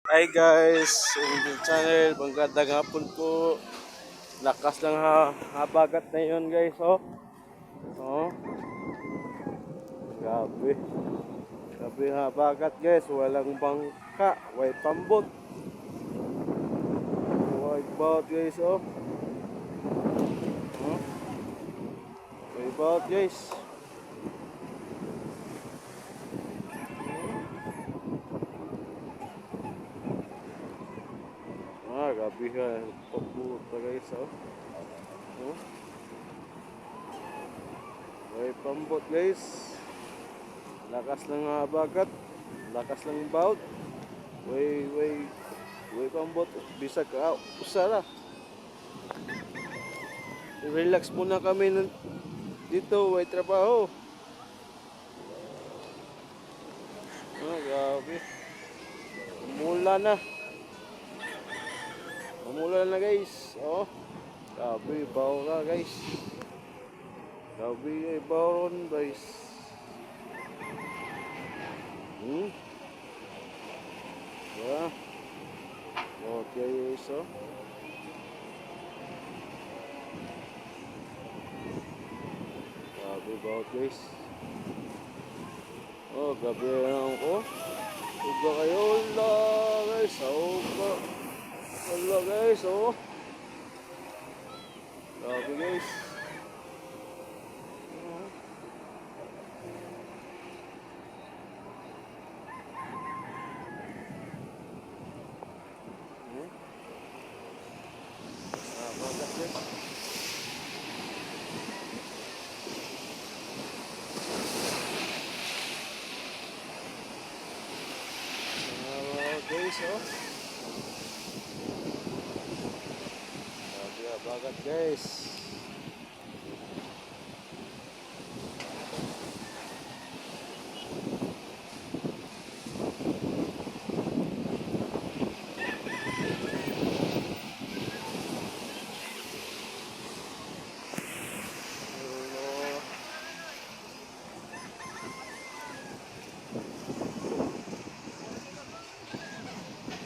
Hi guys, sa channel, magandang hapon po. Lakas lang habagat na yun guys, oh. Oh, grabe. Grabe habagat guys, walang bangka, way pambot. Way boat guys, oh. Oh, way boat guys. Grabe ha, pagbuta guys, oh. Oh, way pambot guys. Lakas ng habagat, lakas ng bout. Way pambot, bisag ka, usara. Relax muna kami dito, may trabaho. Grabe. Umula na. Umula na guys. Oh. Grabe, bawra guys. Grabe, bawron guys. Yeah. Okay guys, oh. Grabe, bawt guys. Oh, grabe lang ko. Uga kayo, wala guys. Uga. Wala guys, oh. Grabe guys. Bagat guys. Guys, oh. Grabe, bagat guys.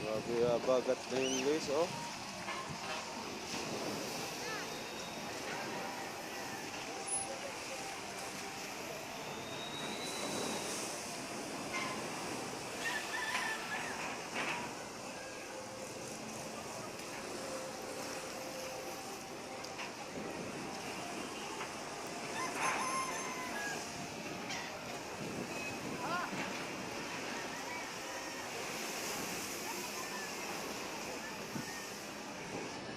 Grabe, bagat na yun guys, oh.